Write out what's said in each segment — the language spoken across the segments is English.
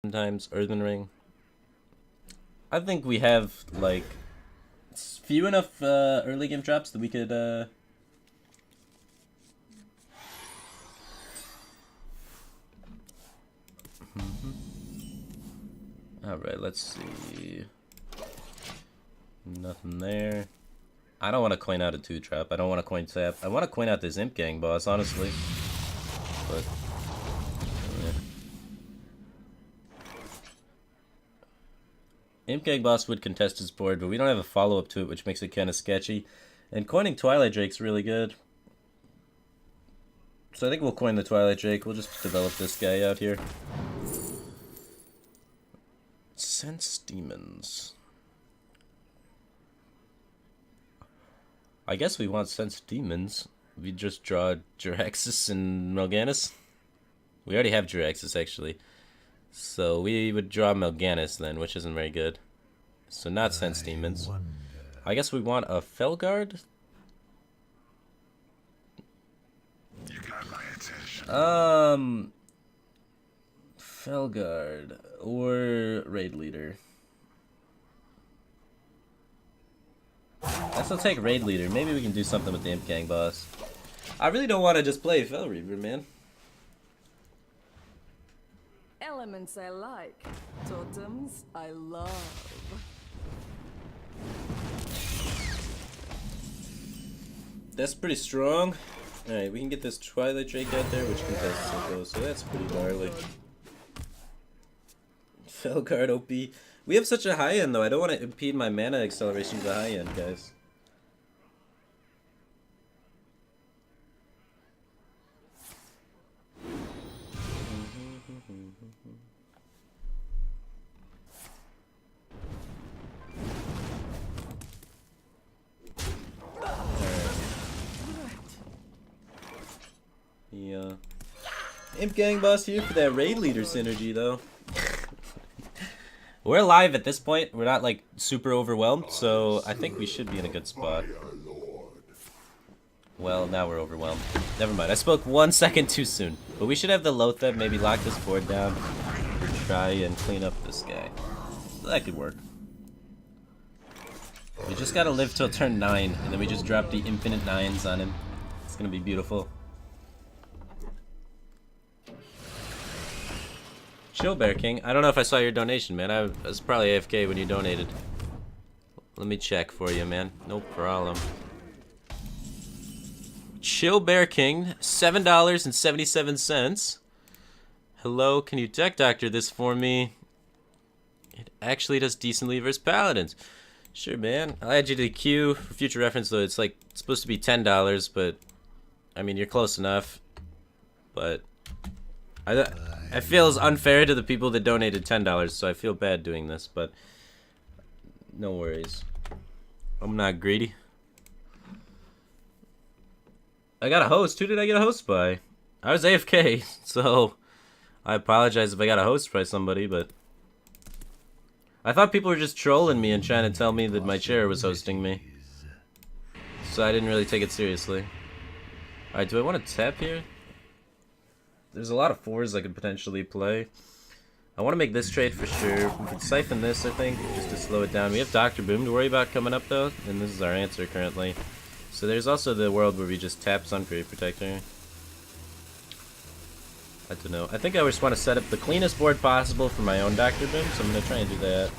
Sometimes Earthen Ring. I think we have like few enough early game drops that we could Alright, let's see. Nothing there. I don't want to coin out a 2-trap. I don't want to coin tap. I want to coin out this Imp Gang boss, honestly. But Imp Gang boss would contest his board, but we don't have a follow-up to it, which makes it kind of sketchy. And coining Twilight Drake's really good. So I think we'll coin the Twilight Drake. We'll just develop this guy out here. Sense Demons. I guess we want Sense Demons. We just draw Jiraxis and Melganis. We already have Jiraxis, actually. So we would draw Melganis then, which isn't very good. So not Sense Demons. I guess we want a Felguard? You got my attention. Felguard or Raid Leader. Let's take Raid Leader. Maybe we can do something with the Imp Gang boss. I really don't want to just play Fel Reaver, man. Elements I like, totems I love. That's pretty strong. Alright, we can get this Twilight Drake out there, which contests Silco, so that's pretty gnarly. Felguard OP. We have such a high end though, I don't want to impede my mana acceleration to the high end, guys. Yeah. Imp Gang boss here for that Raid Leader synergy though. We're alive at this point. We're not like super overwhelmed, so I think we should be in a good spot. Well, now we're overwhelmed. Never mind. I spoke 1 second too soon. But we should have the Lotheb maybe lock this board down. Try and clean up this guy. That could work. We just gotta live till turn 9, and then we just drop the infinite 9s on him. It's gonna be beautiful. Chill Bear King. I don't know if I saw your donation, man. I was probably AFK when you donated. Let me check for you, man. No problem. Chill Bear King, $7.77. Hello, can you DeckDoctor this for me? It actually does decently versus Paladins. Sure, man. I'll add you to the queue. For future reference, though, it's like supposed to be $10, but I mean, you're close enough. But I feel it's unfair to the people that donated $10, so I feel bad doing this, but no worries. I'm not greedy. I got a host. Who did I get a host by? I was AFK, so I apologize if I got a host by somebody, but I thought people were just trolling me and trying to tell me that my chair was hosting me. So I didn't really take it seriously. Alright, do I want to tap here? There's a lot of 4s I could potentially play. I want to make this trade for sure. We could siphon this, I think, just to slow it down. We have Dr. Boom to worry about coming up, though, and this is our answer currently. So there's also the world where we just tap Suncreep Protector. I don't know. I think I just want to set up the cleanest board possible for my own Dr. Boom, so I'm going to try and do that.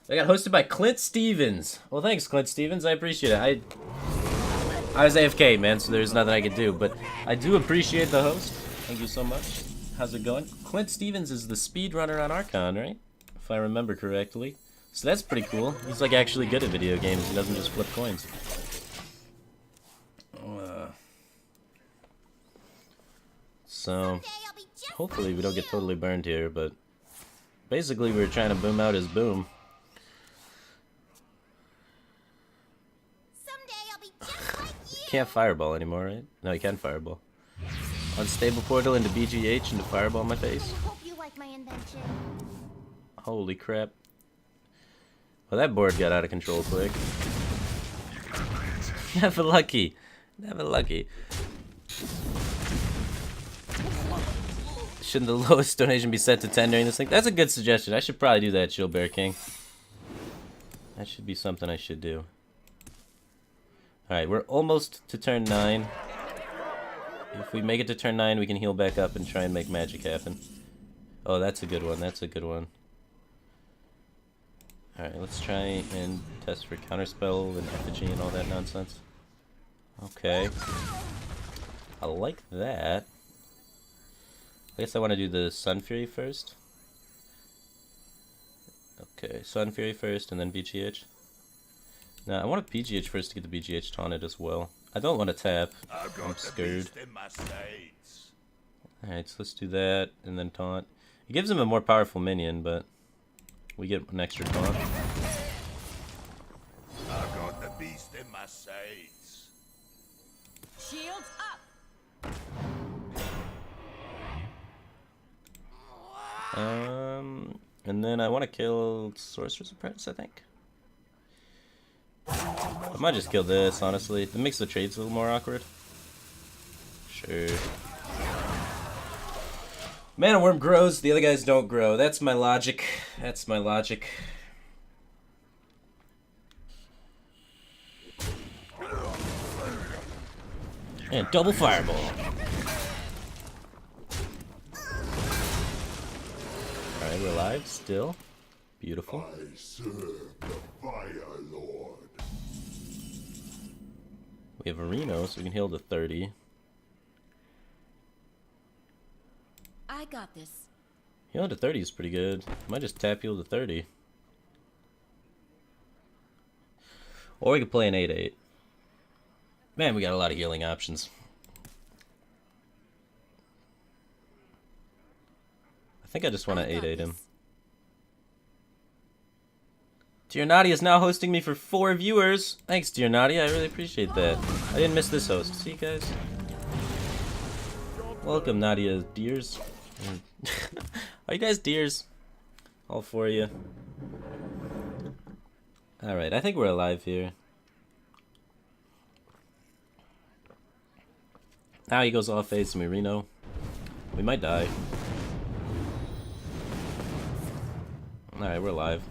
I got hosted by Clint Stevens. Well, thanks, Clint Stevens. I appreciate it. I was AFK, man, so there's nothing I could do, but I do appreciate the host. Thank you so much. How's it going? Clint Stevens is the speedrunner on Archon, right? If I remember correctly. So that's pretty cool. He's like actually good at video games. He doesn't just flip coins. So hopefully we don't get totally burned here, but basically we were trying to boom out his boom. Can't fireball anymore, right? No, you can fireball. Unstable portal into BGH into fireball my face. Holy crap. Well, that board got out of control quick. Never lucky. Never lucky. Shouldn't the lowest donation be set to 10 during this thing? That's a good suggestion. I should probably do that, Chill Bear King. That should be something I should do. Alright, we're almost to turn 9. If we make it to turn 9, we can heal back up and try and make magic happen. Oh, that's a good one. That's a good one. Alright, let's try and test for counterspell and effigy and all that nonsense. Okay. I like that. I guess I want to do the Sun Fury first. Okay, Sun Fury first and then BGH. Now, I want a BGH first to get the BGH taunted as well. I don't want to tap. I'm scared. Alright, so let's do that and then taunt. It gives him a more powerful minion, but we get an extra taunt. I've got the beast in my sights. Shields up. And then I want to kill Sorcerer's Apprentice, I think. I might just kill this, honestly. It makes the trades a little more awkward. Sure. Mana Worm grows, the other guys don't grow. That's my logic. That's my logic. And double fireball. Alright, we're alive still. Beautiful. I serve the Fire Lord. We have a Reno, so we can heal to 30. I got this. Healing to 30 is pretty good. Might just tap heal to 30. Or we could play an 8-8. Man, we got a lot of healing options. I think I just want to 8-8 him. Dear Nadia is now hosting me for 4 viewers. Thanks, Dear Nadia. I really appreciate that. I didn't miss this host. See you guys. Welcome, Nadia dears. Are you guys deers? All 4 of you. Alright, I think we're alive here. Now he goes off phase and we Reno. We might die. Alright, we're alive.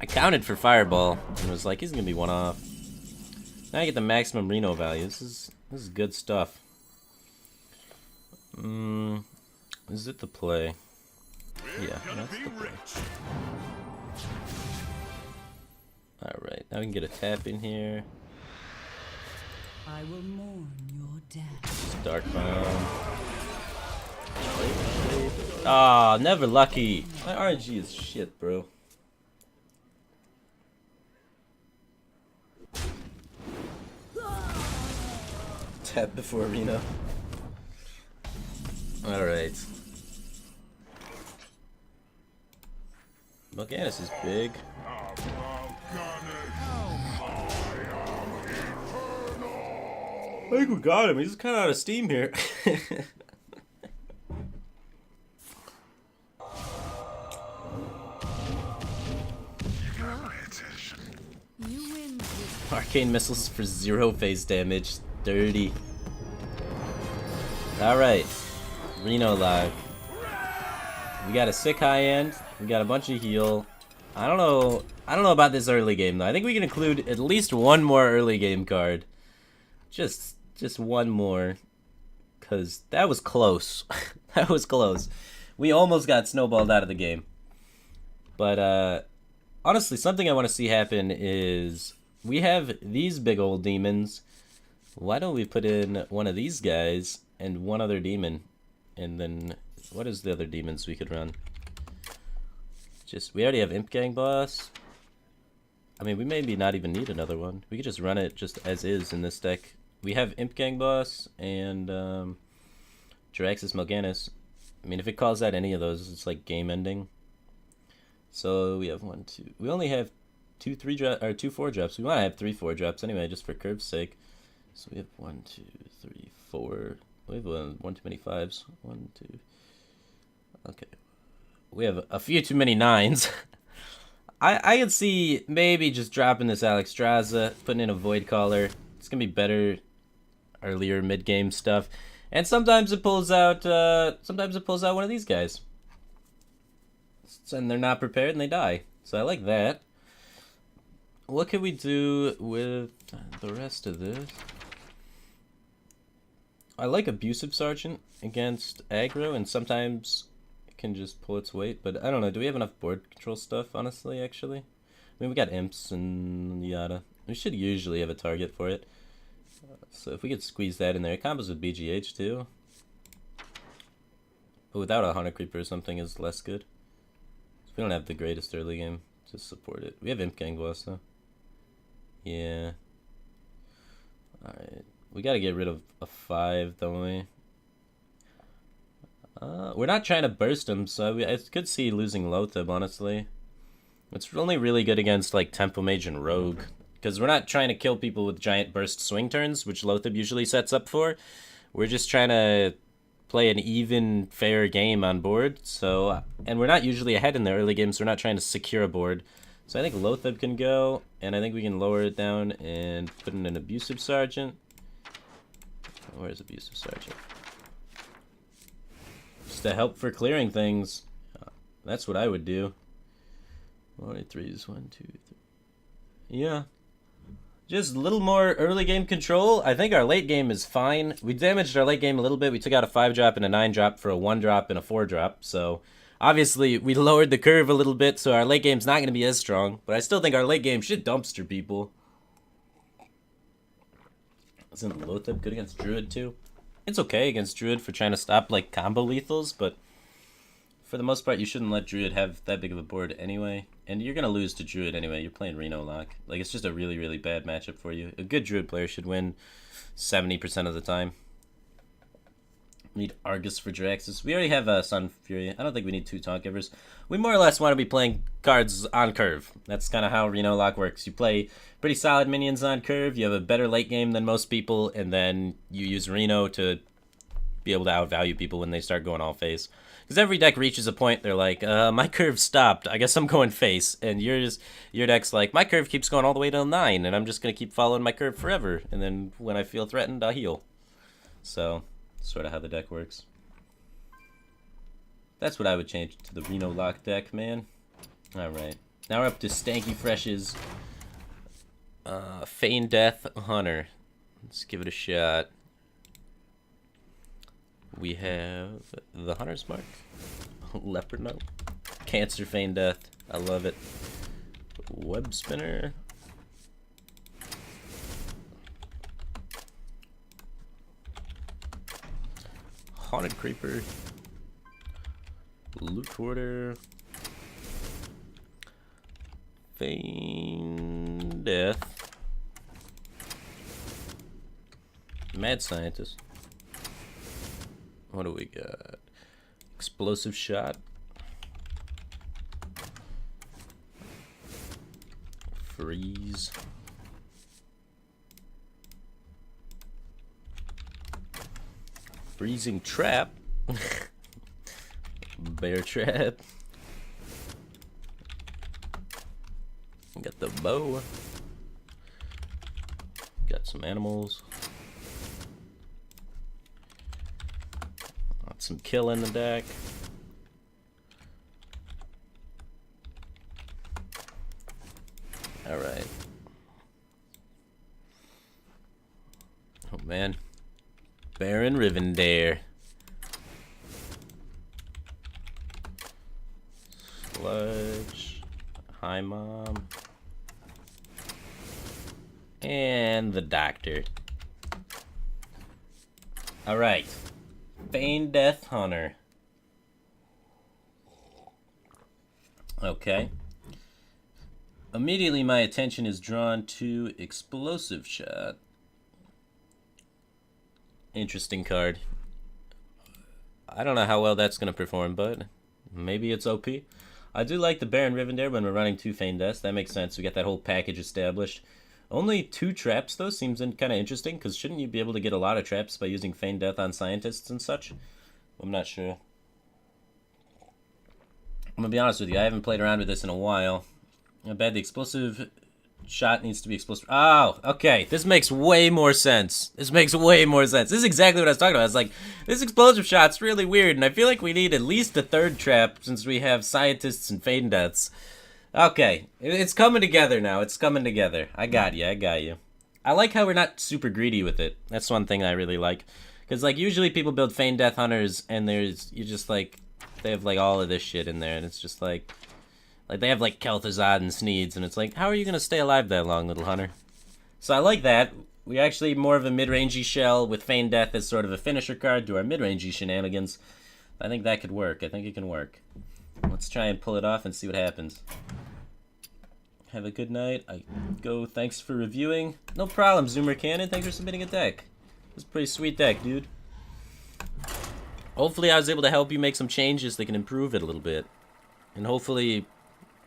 I counted for Fireball and was like, he's gonna be one off. Now I get the maximum Reno value. This is good stuff. Is it the play? Yeah, that's the play. Alright, now we can get a tap in here. I will mourn your death. Dark Bomb. Ah, never lucky. My RNG is shit, bro. Tap before Reno. Alright. Morganus is big. I think we got him. He's kind of out of steam here. You win. Arcane missiles for 0 phase damage. Dirty. Alright. Reno live. We got a sick high end. We got a bunch of heal. I don't know about this early game though. I think we can include at least one more early game card. Just one more. Cause that was close. That was close. We almost got snowballed out of the game. But honestly, something I want to see happen is we have these big old demons. Why don't we put in one of these guys and one other demon? And then what is the other demons we could run? We already have Imp Gang Boss. I mean, we maybe not even need another one. We could just run it just as is in this deck. We have Imp Gang Boss and Jiraxis Morganus. I mean, if it calls out any of those, it's like game ending. So we have 1, 2. We only have 2 4 drops. We want to have 3 4 drops anyway, just for curve's sake. So we have 1, 2, 3, 4. We have one too many 5s. 1, 2. Okay. We have a few too many 9s. I could see maybe just dropping this Alexstrasza, putting in a Void Caller. It's gonna be better. earlier mid-game stuff. And sometimes it pulls out one of these guys. And they're not prepared and they die. So I like that. What can we do with the rest of this? I like Abusive Sergeant against aggro, and sometimes it can just pull its weight, but I don't know. Do we have enough board control stuff, honestly, actually? I mean, we got imps and yada. We should usually have a target for it. So if we could squeeze that in there. It combos with BGH too. But without a Hunter Creeper or something is less good. We don't have the greatest early game to support it. We have Imp Gang Boss though. Yeah. Alright. We gotta get rid of a 5, don't we? We're not trying to burst him, so I could see losing Lothab, honestly. It's only really good against like Tempo Mage and Rogue. Because we're not trying to kill people with giant burst swing turns, which Lothab usually sets up for. We're just trying to play an even, fair game on board. So, and we're not usually ahead in the early games, so we're not trying to secure a board. So I think Lothab can go, and I think we can lower it down and put in an Abusive Sergeant. Where's Abusive Sergeant? Just to help for clearing things. That's what I would do. 1-3s, 1, 2, 3. Yeah. Just a little more early game control. I think our late game is fine. We damaged our late game a little bit. We took out a 5-drop and a 9-drop for a 1-drop and a 4-drop. So obviously we lowered the curve a little bit, so our late game's not going to be as strong. But I still think our late game should dumpster people. Isn't Lothab good against Druid too? It's okay against Druid for trying to stop like combo lethals, but for the most part you shouldn't let Druid have that big of a board anyway. And you're gonna lose to Druid anyway. You're playing Reno Lock. Like, it's just a really, really bad matchup for you. A good Druid player should win 70% of the time. We need Argus for Draxus. We already have Sun Fury. I don't think we need 2 Taunt Givers. We more or less want to be playing cards on curve. That's kind of how Reno Lock works. You play pretty solid minions on curve. You have a better late game than most people, and then you use Reno to be able to outvalue people when they start going all face. Because every deck reaches a point, they're like, my curve stopped. I guess I'm going face. And your deck's like, my curve keeps going all the way to 9, and I'm just going to keep following my curve forever. And then when I feel threatened, I'll heal. So, sort of how the deck works. That's what I would change to the Reno Lock deck, man. Alright. Now we're up to Stanky Fresh's Feign Death Hunter. Let's give it a shot. We have the Hunter's Mark, Leopard Note, Cancer Feign Death, I love it, Web Spinner, Haunted Creeper, Loot Hoarder, Feign Death, Mad Scientist. What do we got? Explosive Shot. Freeze. Freezing Trap. Bear Trap. Got the bow. Got some animals. Some kill in the deck. Alright. Oh man. Baron Rivendare. Sludge. Hi Mom. And the Doctor. Alright. Feign Death Hunter. Okay. Immediately my attention is drawn to Explosive Shot. Interesting card. I don't know how well that's going to perform, but maybe it's OP. I do like the Baron Rivendare when we're running 2 Feign Deaths. That makes sense. We got that whole package established. Only 2 traps, though, seems kind of interesting, because shouldn't you be able to get a lot of traps by using Feign Death on Scientists and such? I'm not sure. I'm going to be honest with you, I haven't played around with this in a while. I bet the Explosive shot needs to be explosive. Oh, okay. This makes way more sense. This makes way more sense. This is exactly what I was talking about. I was like, this explosive shot's really weird, and I feel like we need at least a third trap since we have scientists and Fade Deaths. Okay, it's coming together now. It's coming together. I got you. I got you. I like how we're not super greedy with it. That's one thing I really like. Because, like, usually people build Feign Death Hunters, and you just, like, they have, like, all of this shit in there, and it's just, like, they have, like, Kel'Thuzad and Sneeds, and it's like, how are you gonna stay alive that long, little hunter? So I like that. We're actually more of a mid-rangey shell with Feign Death as sort of a finisher card to our mid-rangey shenanigans. I think that could work. I think it can work. Let's try and pull it off and see what happens. Have a good night. I go, thanks for reviewing. No problem, Zoomer Cannon. Thanks for submitting a deck. It's a pretty sweet deck, dude. Hopefully I was able to help you make some changes that can improve it a little bit. And hopefully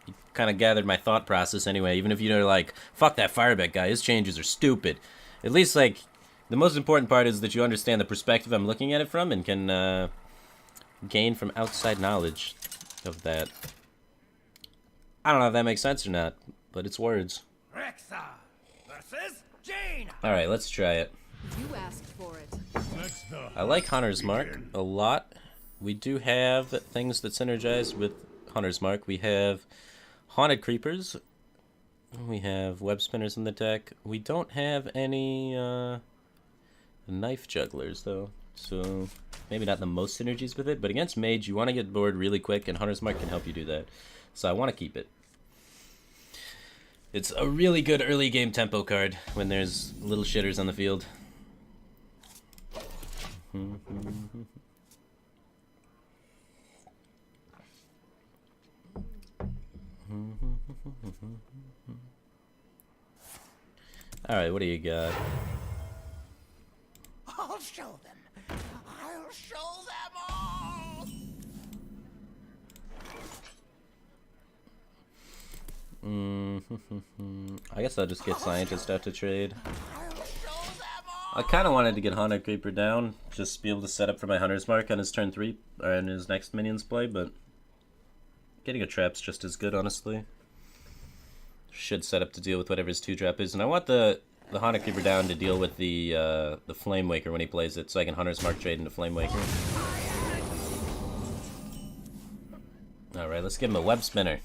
you kind of gathered my thought process anyway, even if you're like, fuck that Firebat guy, his changes are stupid. At least, like, the most important part is that you understand the perspective I'm looking at it from and can gain from outside knowledge of that. I don't know if that makes sense or not, but it's words. Rexa versus Jaina. Alright, let's try it. You asked for it. I like Hunter's Mark a lot. We do have things that synergize with Hunter's Mark. We have Haunted Creepers. We have Web Spinners in the deck. We don't have any Knife Jugglers, though. So maybe not the most synergies with it, but against Mage, you want to get bored really quick, and Hunter's Mark can help you do that. So I want to keep it. It's a really good early game tempo card when there's little shitters on the field. Alright, what do you got? I'll show them. I'll show them all. I guess I'll just get Scientist out to trade. I'll show them all. I kind of wanted to get Haunted Creeper down, just be able to set up for my Hunter's Mark on his turn 3, or in his next minion's play, but getting a trap's just as good, honestly. Should set up to deal with whatever his 2-drop is, and I want the Haunted Creeper down to deal with the Flame Waker when he plays it, so I can Hunter's Mark trade into Flame Waker. Alright, let's give him a Web Spinner.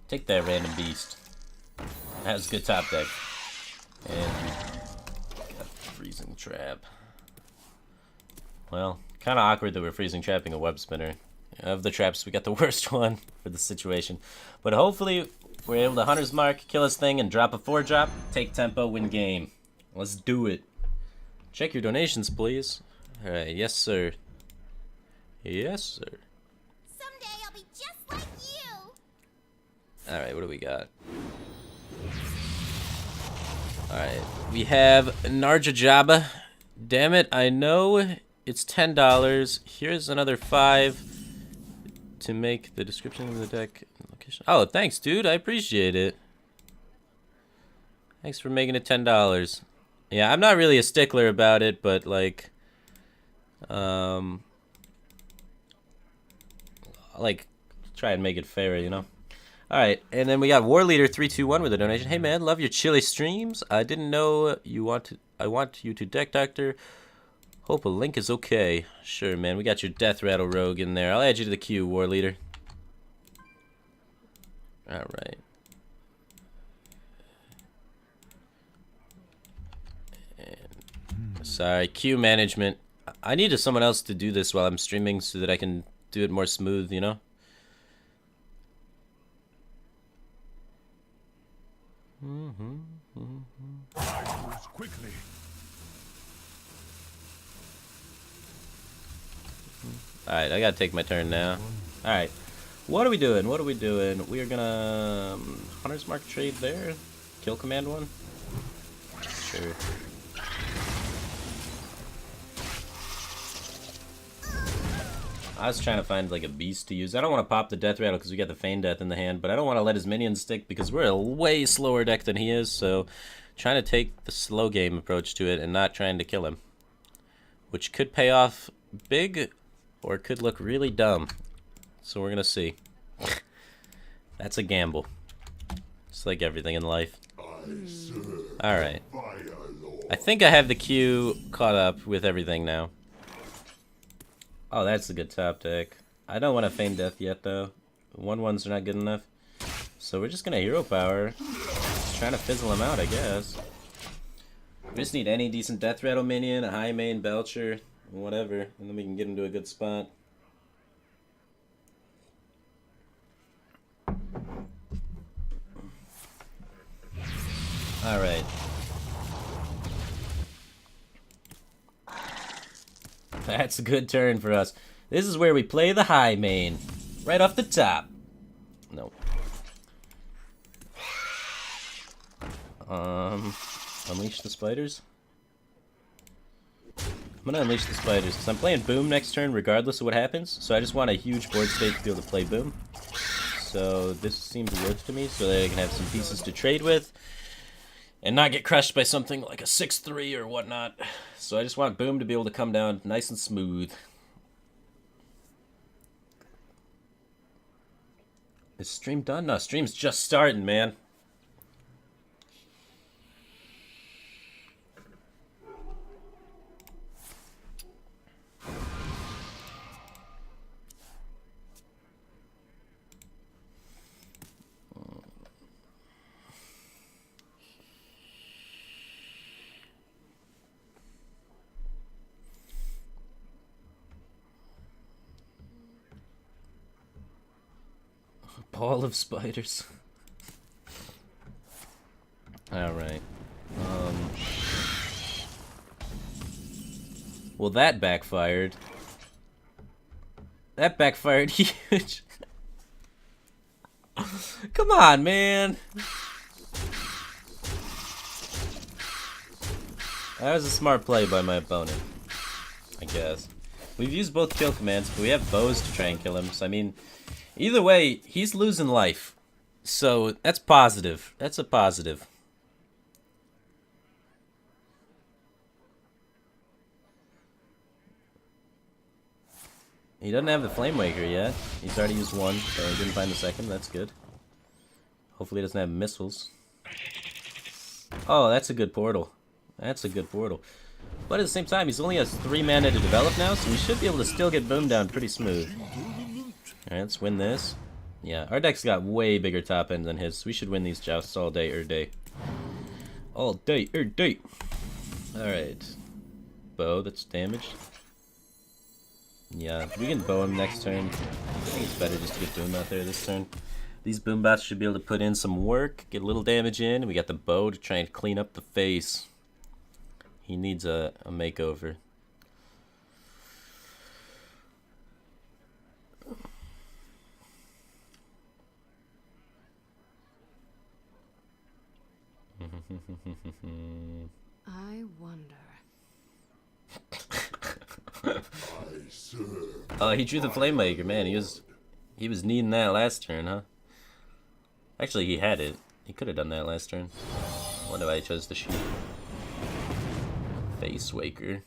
Take that random beast. That was a good top deck. And got Freezing Trap. Well, kind of awkward that we're Freezing Trapping a Web Spinner. Of the traps, we got the worst one for the situation. But hopefully, we're able to Hunter's Mark, kill his thing, and drop a 4-drop, take tempo, win game. Let's do it. Check your donations, please. Alright, yes, sir. Yes, sir. Someday I'll be just like you. Alright, what do we got? Alright, we have Narja Jabba. Damn it, I know it's $10. Here's another 5 to make the description of the deck location. Oh, thanks, dude. I appreciate it. Thanks for making it $10. Yeah, I'm not really a stickler about it, but like try and make it fair, you know. Alright, and then we got War Leader 321 with a donation. Hey man, love your chilly streams. I didn't know I want you to DeckDoctor. Hope a link is okay. Sure, man. We got your Death Rattle Rogue in there. I'll add you to the queue, War Leader. Alright. Sorry, queue management. I needed someone else to do this while I'm streaming so that I can do it more smooth, you know? Quickly. Alright, I gotta take my turn now. Alright. What are we doing? What are we doing? We are gonna Hunter's Mark trade there. Kill command 1? Sure. I was trying to find like a beast to use. I don't want to pop the Death Rattle because we got the Feign Death in the hand, but I don't want to let his minions stick because we're a way slower deck than he is, so trying to take the slow game approach to it and not trying to kill him. Which could pay off big or it could look really dumb. So we're gonna see. That's a gamble. Just like everything in life. I Alright. I think I have the queue caught up with everything now. Oh, that's a good top deck. I don't want to feign death yet, though. 1-1s are not good enough. So we're just gonna hero power. Just trying to fizzle him out, I guess. We just need any decent death rattle minion, a high main belcher, whatever, and then we can get him to a good spot. Alright. That's a good turn for us. This is where we play the high main. Right off the top. Nope. Unleash the spiders? I'm gonna unleash the spiders, because I'm playing Boom next turn regardless of what happens, so I just want a huge board state to be able to play Boom. So this seems worth to me, so that I can have some pieces to trade with, and not get crushed by something like a 6-3 or whatnot. So I just want Boom to be able to come down nice and smooth. Is stream done? No, stream's just starting, man. Ball of spiders. Alright. Well, that backfired. That backfired huge. Come on, man. That was a smart play by my opponent, I guess. We've used both kill commands, but we have bows to try and kill him, so I mean, either way, he's losing life. So, that's positive. That's a positive. He doesn't have the Flame Waker yet. He's already used one, so he didn't find the second. That's good. Hopefully he doesn't have missiles. Oh, that's a good portal. That's a good portal. But at the same time, he's only has 3 mana to develop now, so we should be able to still get Boom down pretty smooth. Alright, let's win this. Yeah, our deck's got way bigger top end than his, so we should win these jousts all day, day. All day, day. Alright. Bow, that's damaged. Yeah, we can bow him next turn. I think it's better just to get Boom out there this turn. These Boom bots should be able to put in some work, get a little damage in, and we got the bow to try and clean up the face. He needs a makeover. I wonder. Oh, he drew the Flame Maker, man. He was needing that last turn, huh? Actually, he had it. He could have done that last turn. Wonder why he chose to shoot. Face Waker.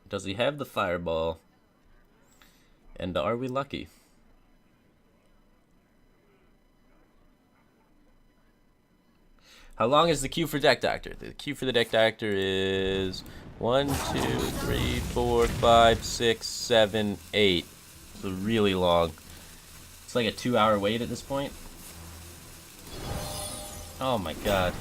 Does he have the Fireball? And are we lucky? How long is the queue for DeckDoctor? The queue for the DeckDoctor is 1, 2, 3, 4, 5, 6, 7, 8. It's really long. It's like a 2-hour wait at this point. Oh my god.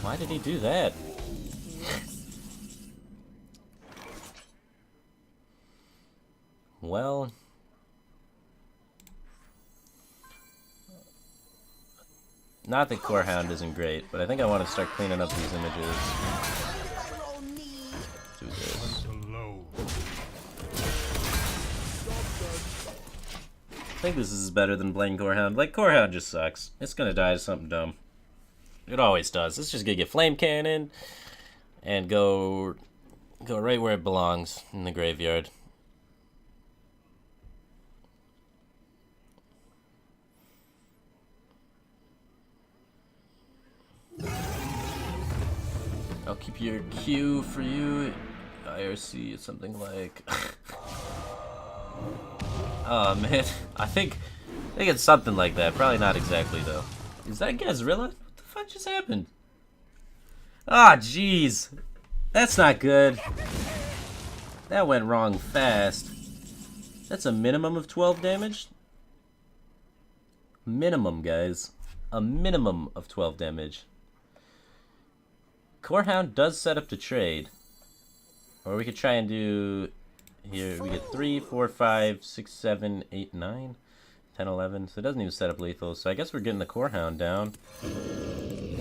Why did he do that? Well, not that Core Hound isn't great, but I think I want to start cleaning up these images. Do this. I think this is better than playing Core Hound. Like, Core Hound just sucks. It's gonna die to something dumb. It always does. It's just gonna get Flame Cannon and go right where it belongs, in the graveyard. I'll keep your Q for you. IRC is something like Oh man, I think it's something like that. Probably not exactly though. Is that Gazrilla? What the fuck just happened? Ah, jeez. That's not good. That went wrong fast. That's a minimum of 12 damage? Minimum, guys. A minimum of 12 damage. Corehound does set up to trade. Or we could try and do... Here, we get 3, 4, 5, 6, 7, 8, 9, 10, 11. So it doesn't even set up lethal. So I guess we're getting the Corehound down. Okay.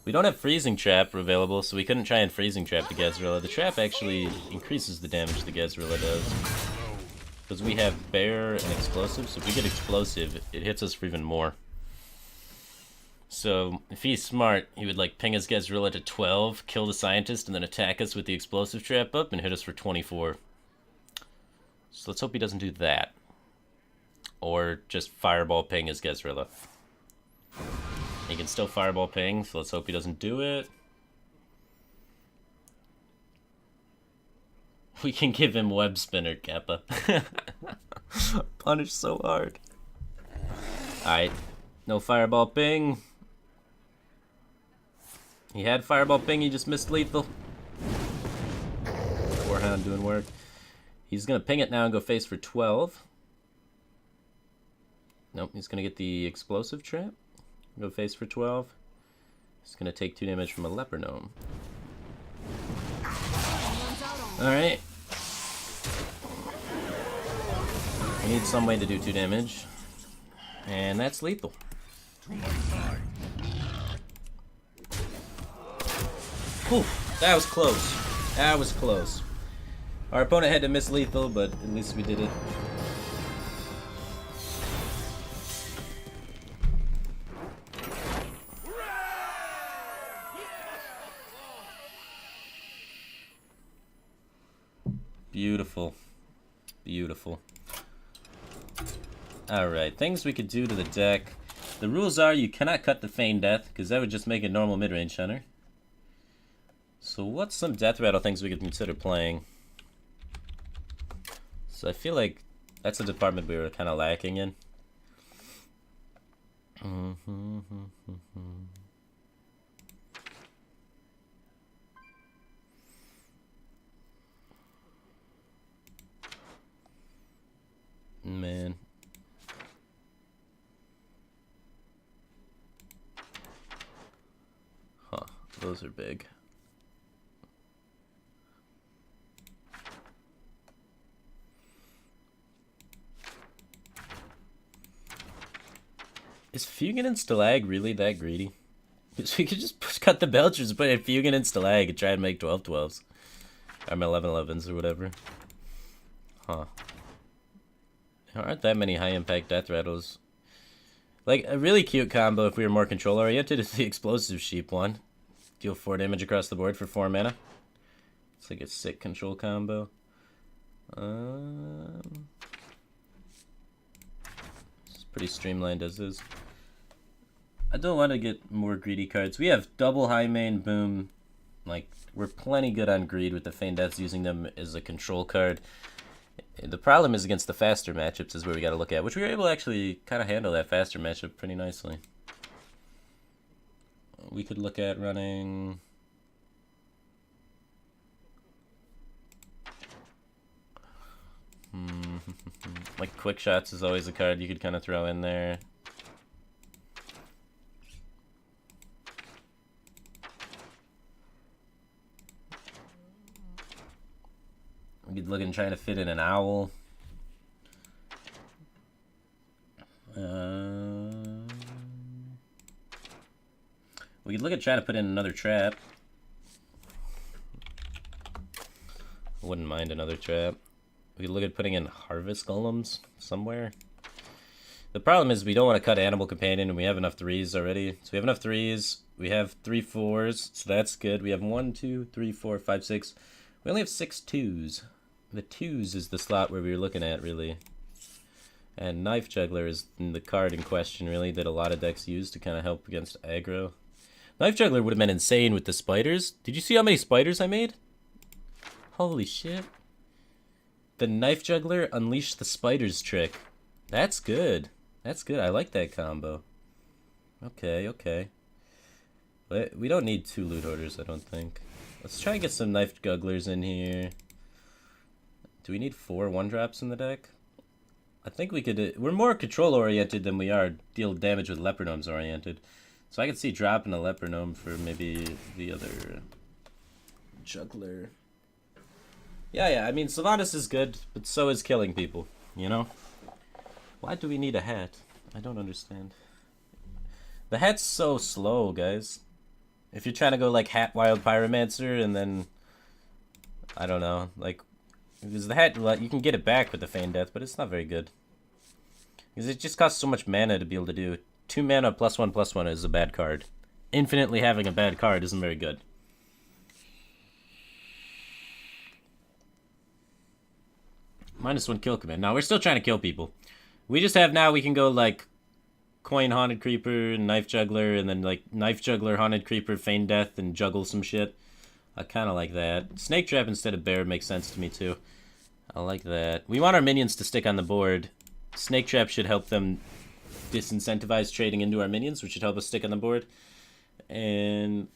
We don't have Freezing Trap available, so we couldn't try and Freezing Trap the Gazrilla. The trap actually increases the damage the Gazrilla does. Because we have Bear and Explosive, so if we get Explosive, it hits us for even more. So, if he's smart, he would like ping his Gazrilla to 12, kill the Scientist, and then attack us with the Explosive Trap up and hit us for 24. So let's hope he doesn't do that. Or just Fireball ping his Gazrilla. He can still Fireball ping, so let's hope he doesn't do it. We can give him Web Spinner, Kappa. Punish so hard. Alright, no Fireball ping. He had Fireball ping, he just missed lethal. Corehound doing work. He's gonna ping it now and go face for 12. Nope, he's gonna get the Explosive Trap. Go face for 12. He's gonna take 2 damage from a Leper Gnome. Alright. We need some way to do 2 damage. And that's lethal. Whew, that was close. That was close. Our opponent had to miss lethal, but at least we did it. Beautiful. Beautiful. Alright, things we could do to the deck. The rules are you cannot cut the Feign Death, because that would just make it normal mid-range hunter. So what's some Death Rattle things we could consider playing? So I feel like that's a department we were kind of lacking in. Man. Huh, those are big. Is Fugin and Stalag really that greedy? Because we could just cut the Belchers and put in Fugin and Stalag and try and make 12-12s. Or 11-11s or whatever. Huh. There aren't that many high-impact Death Rattles. Like, a really cute combo if we were more control-oriented is the Explosive Sheep one. Deal 4 damage across the board for 4 mana. It's like a sick control combo. It's pretty streamlined as is. I don't want to get more greedy cards. We have double high main boom. Like, we're plenty good on greed with the Feign Deaths, using them as a control card. The problem is against the faster matchups is where we got to look at, which we were able to actually kind of handle that faster matchup pretty nicely. We could look at running... like Quick Shots is always a card you could kind of throw in there. We could look and try to fit in an Owl. We could look at trying to put in another trap. I wouldn't mind another trap. We could look at putting in Harvest Golems somewhere. The problem is we don't want to cut Animal Companion, and we have enough 3s already. So we have enough 3s. We have 3 4s, so that's good. We have 1, 2, 3, 4, 5, 6. We only have 6 2s. The 2s is the slot where we were looking at, really. And Knife Juggler is the card in question, really, that a lot of decks use to kind of help against aggro. Knife Juggler would have been insane with the spiders. Did you see how many spiders I made? Holy shit. The Knife Juggler, Unleash the Spider's Trick. That's good. That's good. I like that combo. Okay, okay. But we don't need 2 loot hoarders, I don't think. Let's try and get some Knife Jugglers in here. Do we need 4 1-drops in the deck? I think we could... we're more control-oriented than we are deal damage with Leopard Gnomes-oriented. So I could see dropping a Leopard Gnome for maybe the other Juggler. Yeah, I mean, Sylvanas is good, but so is killing people, you know? Why do we need a hat? I don't understand. The hat's so slow, guys. If you're trying to go like Hat Wild Pyromancer and then... I don't know, like... Because the hat, you can get it back with the Feign Death, but it's not very good. Because it just costs so much mana to be able to do. 2 mana +1/+1 is a bad card. Infinitely having a bad card isn't very good. -1 kill command. Now, we're still trying to kill people. We just have now, we can go like Coin Haunted Creeper, Knife Juggler, and then like Knife Juggler, Haunted Creeper, Feign Death, and juggle some shit. I kind of like that. Snake Trap instead of Bear makes sense to me too. I like that. We want our minions to stick on the board. Snake Trap should help them disincentivize trading into our minions, which should help us stick on the board. And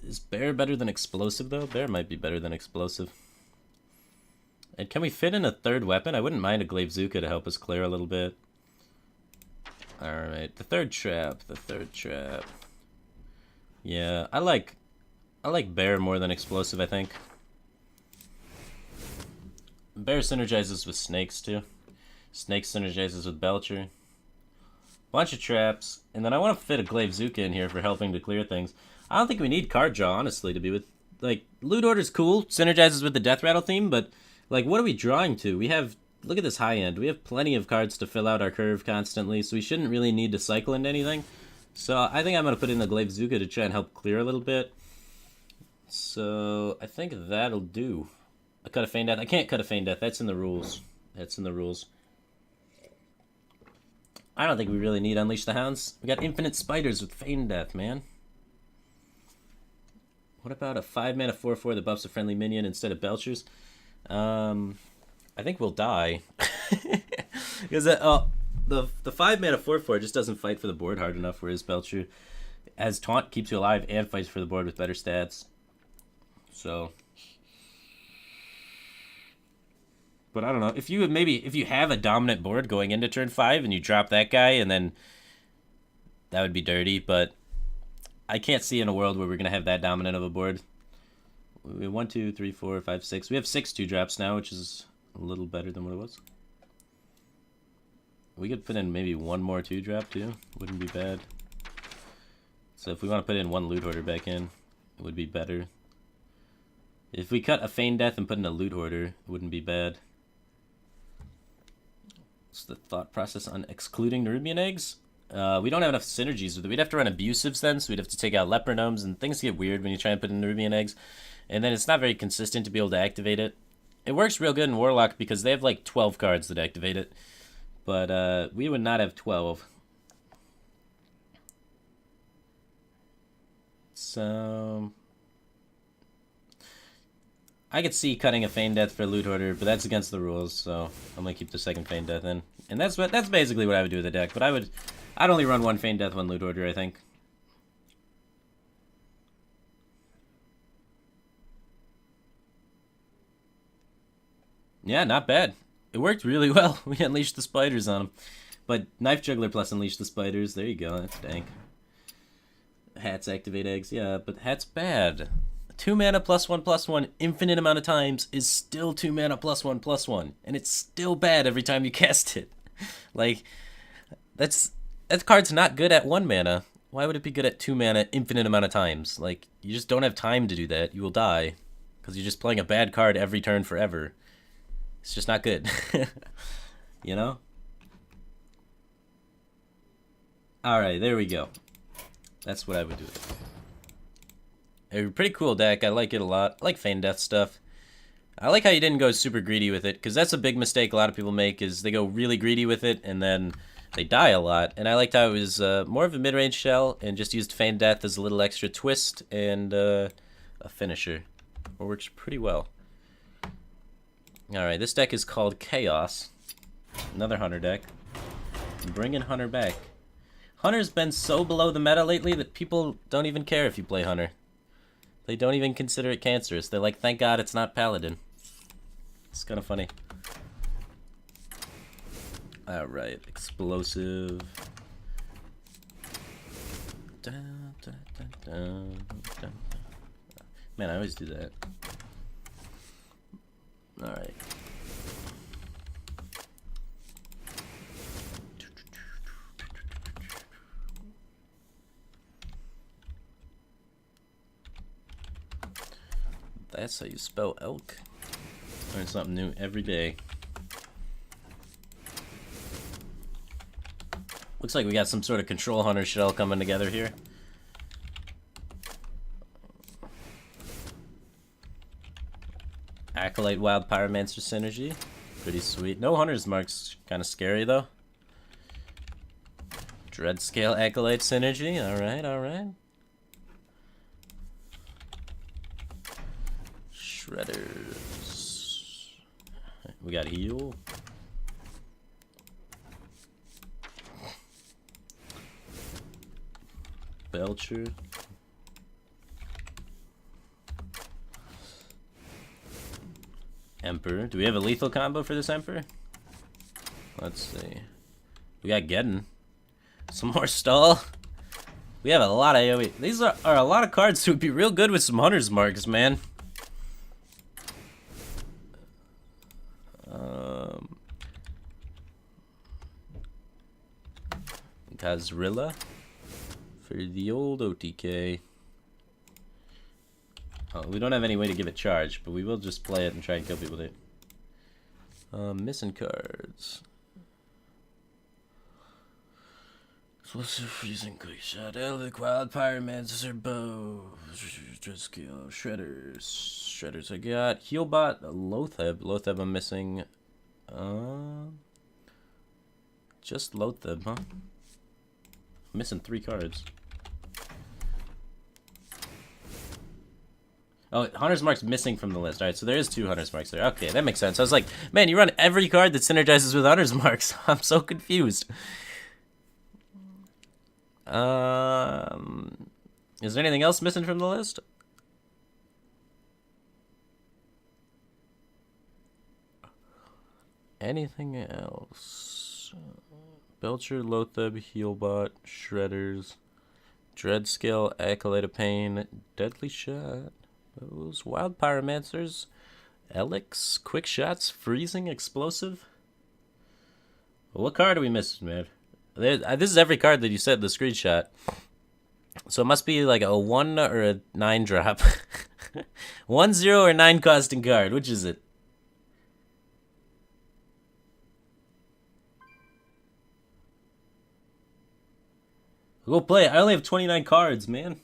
is Bear better than Explosive though? Bear might be better than Explosive. And can we fit in a 3rd weapon? I wouldn't mind a Glaive Zuka to help us clear a little bit. Alright, the 3rd trap. The 3rd trap. Yeah, I like Bear more than Explosive, I think. Bear synergizes with Snakes, too. Snake synergizes with Belcher. Bunch of traps. And then I want to fit a Glaive Zuka in here for helping to clear things. I don't think we need card draw, honestly, to be with... Like, Loot Order's cool, synergizes with the Death Rattle theme, but... Like, what are we drawing to? We have... Look at this high end. We have plenty of cards to fill out our curve constantly, so we shouldn't really need to cycle into anything. So I think I'm going to put in the Glaive Zuka to try and help clear a little bit. So I think that'll do. I cut a Feign Death. I can't cut a Feign Death. That's in the rules. That's in the rules. I don't think we really need Unleash the Hounds. We got infinite spiders with Feign Death, man. What about a 5-mana 4/4 that buffs a friendly minion instead of Belchers? I think we'll die. Because the 5-mana 4/4 just doesn't fight for the board hard enough, whereas Belcher, as Taunt, keeps you alive and fights for the board with better stats. So... But I don't know. If you have a dominant board going into turn 5 and you drop that guy, and then that would be dirty, but I can't see in a world where we're going to have that dominant of a board. We have 1, 2, 3, 4, 5, 6. We have 6 2-drops now, which is a little better than what it was. We could put in maybe 1 more 2-drop too. Wouldn't be bad. So if we want to put in 1 Loot Hoarder back in, it would be better. If we cut a Feign Death and put in a Loot Hoarder, it wouldn't be bad. What's the thought process on excluding Nerubian Eggs? We don't have enough synergies with it. We'd have to run Abusives then, so we'd have to take out Leopard Gnomes, and things get weird when you try and put in Nerubian Eggs. And then it's not very consistent to be able to activate it. It works real good in Warlock because they have like 12 cards that activate it. But we would not have 12. So... I could see cutting a Feign Death for Loot Hoarder, but that's against the rules, so I'm gonna keep the second Feign Death in. And that's basically what I would do with the deck, but I'd only run 1 Feign Death, 1 Loot Hoarder, I think. Yeah, not bad. It worked really well. We unleashed the spiders on him. But Knife Juggler plus Unleash the Spiders, there you go, that's dank. Hats activate eggs, yeah, but Hat's bad. 2 mana +1/+1 infinite amount of times is still 2 mana +1/+1, and it's still bad every time you cast it. Like, that card's not good at 1 mana. Why would it be good at 2 mana infinite amount of times? Like, you just don't have time to do that. You will die, because you're just playing a bad card every turn forever. It's just not good. You know? Alright, there we go. That's what I would do. A pretty cool deck. I like it a lot. I like Feign Death stuff. I like how you didn't go super greedy with it, because that's a big mistake a lot of people make, is they go really greedy with it, and then they die a lot. And I liked how it was more of a mid-range shell, and just used Feign Death as a little extra twist, and a finisher. It works pretty well. Alright, this deck is called Chaos. Another Hunter deck. Bringing Hunter back. Hunter's been so below the meta lately that people don't even care if you play Hunter. They don't even consider it cancerous. They're like, thank God it's not Paladin. It's kind of funny. Alright, explosive. Dun, dun, dun, dun, dun. Man, I always do that. Alright. That's how you spell elk. Learn something new every day. Looks like we got some sort of control hunter shell coming together here. Acolyte Wild Pyromancer synergy. Pretty sweet. No hunter's marks. Kind of scary though. Dread Scale Acolyte synergy. Alright, alright. Shredders. We got heal. Belcher. Emperor. Do we have a lethal combo for this Emperor? Let's see. We got Geddon. Some more stall. We have a lot of AoE. These are a lot of cards that would be real good with some Hunter's Marks, man. Kazrilla for the old OTK. Oh, we don't have any way to give it charge, but we will just play it and try and kill people with it. Missing cards. Explosive freezing quick shot, Elvic, Wild Pyromancer, bow, Dreadskill, Shredders. I got Healbot, Loatheb I'm missing. Just Loatheb, huh? I'm missing 3 cards. Oh, Hunter's Mark's missing from the list. Alright, so there is 2 Hunter's Marks there. Okay, that makes sense. I was like, man, you run every card that synergizes with Hunter's Marks. I'm so confused. Is there anything else missing from the list? Anything else? Belcher, Loatheb, Healbot, Shredders, Dreadscale, Acolyte of Pain, Deadly Shot, those Wild Pyromancers, Elix, Quick Shots, Freezing, Explosive. What card are we missing, man? This is every card that you said in the screenshot. So it must be like a 1 or a 9 drop. 1, 0, or 9 costing card. Which is it? Go play it. I only have 29 cards, man.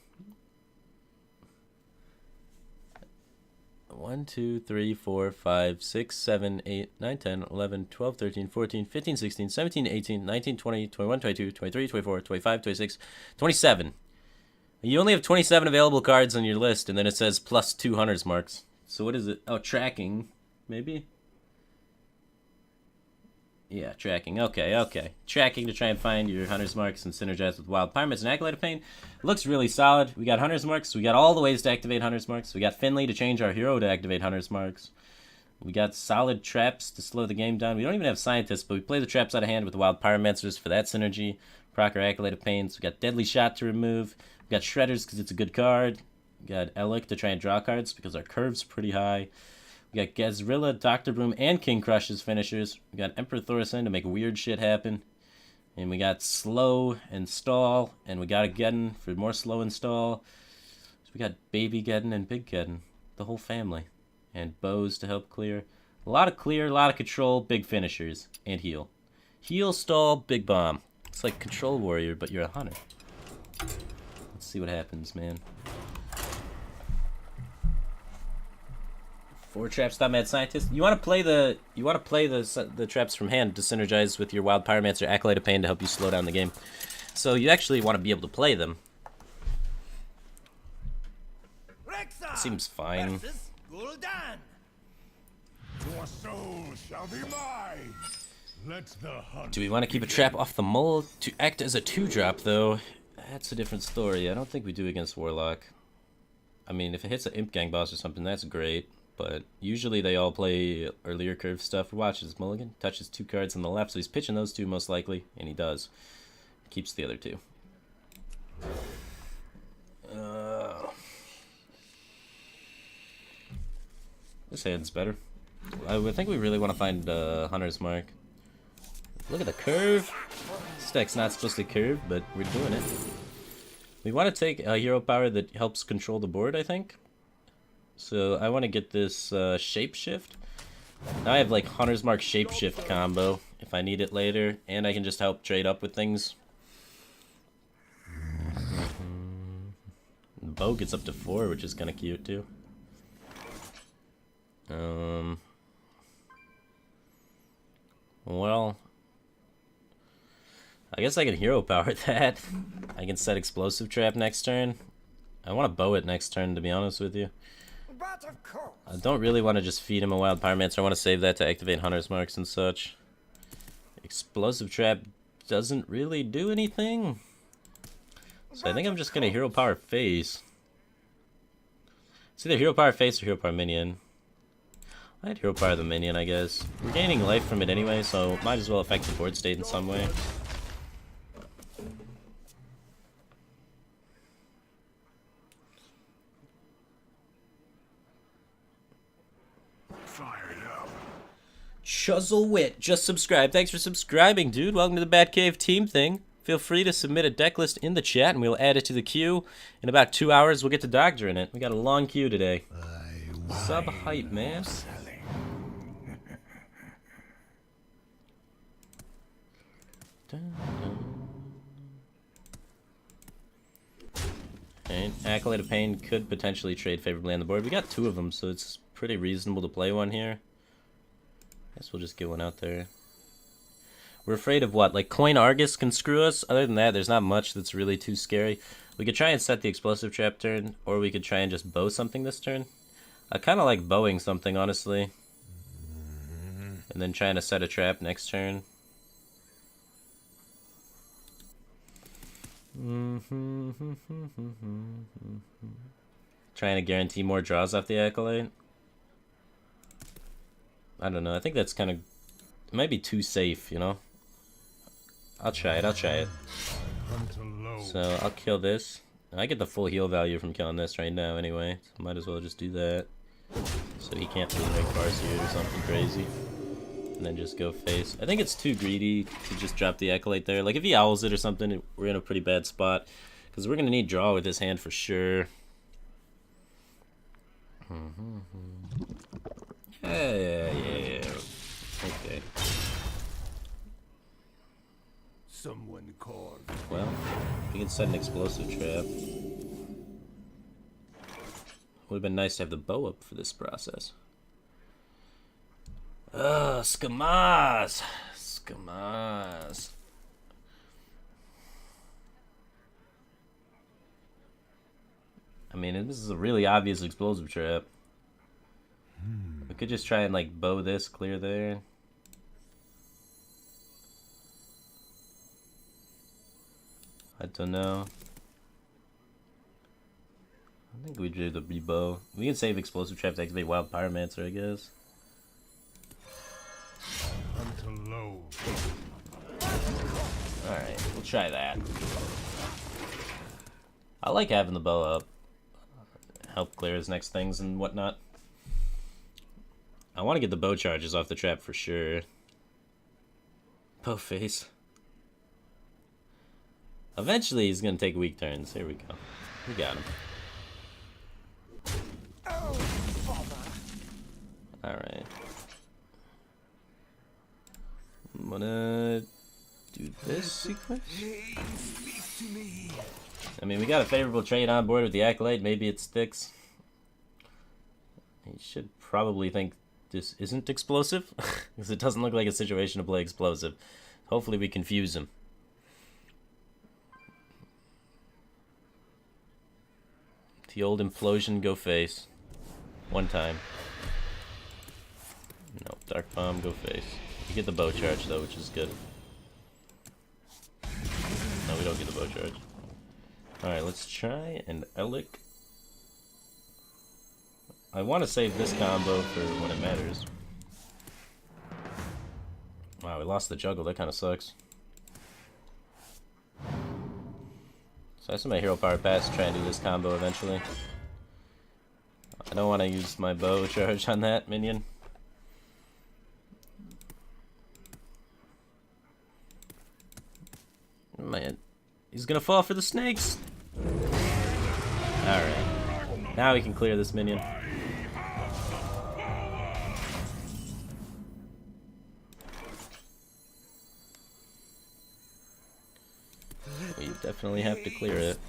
1, 2, 3, 4, 5, 6, 7, 8, 9, 10, 11, 12, 13, 14, 15, 16, 17, 18, 19, 20, 21, 22, 23, 24, 25, 26, 27. You only have 27 available cards on your list, and then it says plus 2 Hunter's Marks. So what is it? Oh, tracking, maybe? Yeah, tracking. Okay. Tracking to try and find your Hunter's Marks and synergize with Wild Pyromancer and Acolyte of Pain. Looks really solid. We got Hunter's Marks. We got all the ways to activate Hunter's Marks. We got Finley to change our hero to activate Hunter's Marks. We got solid traps to slow the game down. We don't even have Scientists, but we play the traps out of hand with the Wild Pyromancers for that synergy. Proc or Acolyte of Pain. So we got Deadly Shot to remove. We got Shredders because it's a good card. We got Elec to try and draw cards because our curve's pretty high. We got Gazrilla, Dr. Boom, and King Crush as finishers. We got Emperor Thorson to make weird shit happen. And we got Slow and Stall. And we got a Geddon for more Slow and Stall. So we got Baby Geddon and Big Geddon. The whole family. And Bows to help clear. A lot of clear, a lot of control, big finishers. And heal. Heal, Stall, Big Bomb. It's like Control Warrior, but you're a Hunter. Let's see what happens, man. 4 traps, not Mad Scientist. You want to play the traps from hand to synergize with your Wild Pyromancer, Acolyte of Pain to help you slow down the game. So you actually want to be able to play them. Seems fine. Your soul shall be mine. Let the hunt. Do we want to keep a trap off the mole to act as a 2-drop, though? That's a different story. I don't think we do against Warlock. I mean, if it hits an Imp Gang boss or something, that's great. But usually they all play earlier curve stuff. Watch this mulligan. Touches 2 cards on the left, so he's pitching those 2 most likely. And he does. Keeps the other 2. This hand's better. I would think we really want to find Hunter's Mark. Look at the curve. This deck's not supposed to curve, but we're doing it. We want to take a hero power that helps control the board, I think. So I want to get this Shapeshift. Now I have like Hunter's Mark Shapeshift combo if I need it later, and I can just help trade up with things. The bow gets up to 4, which is kind of cute too. Well, I guess I can hero power that. I can set explosive trap next turn. I want to bow it next turn, to be honest with you. But of course. I don't really want to just feed him a wild pyromancer. I want to save that to activate Hunter's Marks and such. Explosive trap doesn't really do anything. So I think I'm just going to hero power face. It's either hero power face or hero power minion. I'd hero power the minion, I guess. We're gaining life from it anyway, so might as well affect the board state in some way. Fired up. Chuzzlewit just subscribed. Thanks for subscribing, dude. Welcome to the Batcave team thing. Feel free to submit a deck list in the chat, and we'll add it to the queue. In about 2 hours, we'll get to Doctor in it. We got a long queue today. Sub hype, man. And Acolyte of Pain could potentially trade favorably on the board. We got 2 of them, so it's pretty reasonable to play one here. Guess we'll just get one out there. We're afraid of what? Like Coin Argus can screw us? Other than that, there's not much that's really too scary. We could try and set the explosive trap turn, or we could try and just bow something this turn. I kind of like bowing something, honestly. And then trying to set a trap next turn. Trying to guarantee more draws off the Acolyte. I don't know. I think that's kind of... It might be too safe, you know? I'll try it. So I'll kill this. I get the full heal value from killing this right now anyway. So might as well just do that. So he can't really make bars here or something crazy. And then just go face. I think it's too greedy to just drop the Acolyte there. Like if he owls it or something, we're in a pretty bad spot. Because we're going to need draw with this hand for sure. Yeah. Okay. Someone called. Well, we can set an explosive trap. Would have been nice to have the bow up for this process. Scamas! I mean, this is a really obvious explosive trap. We could just try and, like, bow this, clear there. I don't know. I think we do the rebow. We can save explosive trap to activate Wild Pyromancer, I guess. Alright, we'll try that. I like having the bow up. Help clear his next things and whatnot. I want to get the bow charges off the trap for sure. Bow face. Eventually he's going to take weak turns. Here we go. We got him. Alright. I'm gonna do this sequence. I mean, we got a favorable trade on board with the Acolyte. Maybe it sticks. He should probably think this isn't explosive. Because it doesn't look like a situation to play explosive. Hopefully we confuse him. The old implosion, go face. One time. Dark Bomb, go face. You get the bow charge though, which is good. No, we don't get the bow charge. Alright, let's try an Elic. I want to save this combo for when it matters. Wow, we lost the juggle, that kind of sucks. So I send my hero power pass to try and do this combo eventually. I don't want to use my bow charge on that minion. Man, he's gonna fall for the snakes. Alright. Now we can clear this minion. We definitely have to clear it.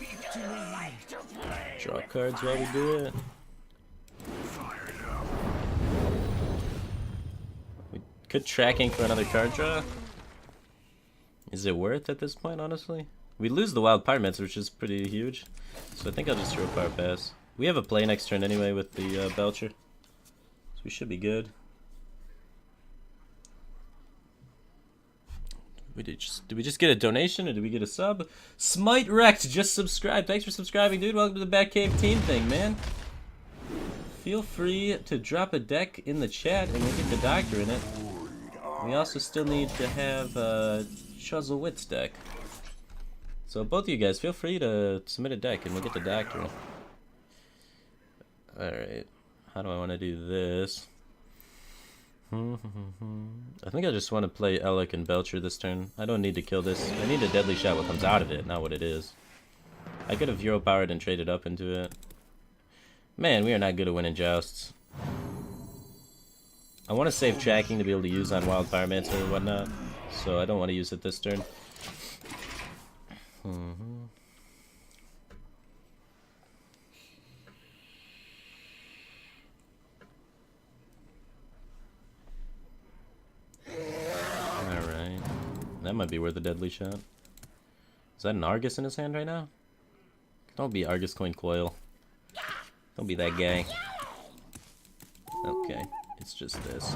Draw cards while we do it. We could tracking for another card draw. Is it worth at this point, honestly? We lose the wild Pyramids, which is pretty huge. So I think I'll just throw a power pass. We have a play next turn anyway with the Belcher. So we should be good. Did we just get a donation or did we get a sub? Smite Wrecked just subscribed. Thanks for subscribing, dude. Welcome to the Batcave team thing, man. Feel free to drop a deck in the chat and we'll get the doctor in it. We also still need to have Chuzzlewit's deck. So both of you guys, feel free to submit a deck and we'll get the doctor. Alright. How do I want to do this? I think I just want to play Elic and Belcher this turn. I don't need to kill this. I need a deadly shot what comes out of it, not what it is. I could have hero powered and traded up into it. Man, we are not good at winning jousts. I want to save tracking to be able to use on Wild Pyromancer or whatnot, so I don't want to use it this turn. Alright. That might be worth a deadly shot. Is that an Argus in his hand right now? Don't be Argus Coin Coil. Don't be that guy. Okay, it's just this.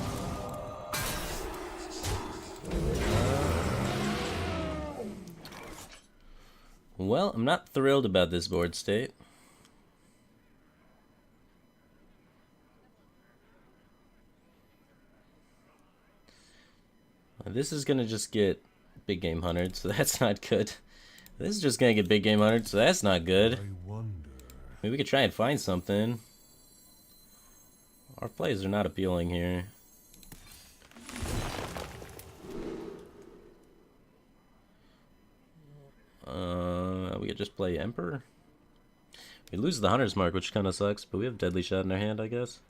Well, I'm not thrilled about this board state. This is gonna just get big game 100, so that's not good. This is just gonna get big game 100, so that's not good. Maybe we could try and find something. Our plays are not appealing here. We could just play Emperor. We lose the Hunter's Mark, which kind of sucks, but we have Deadly Shot in our hand, I guess.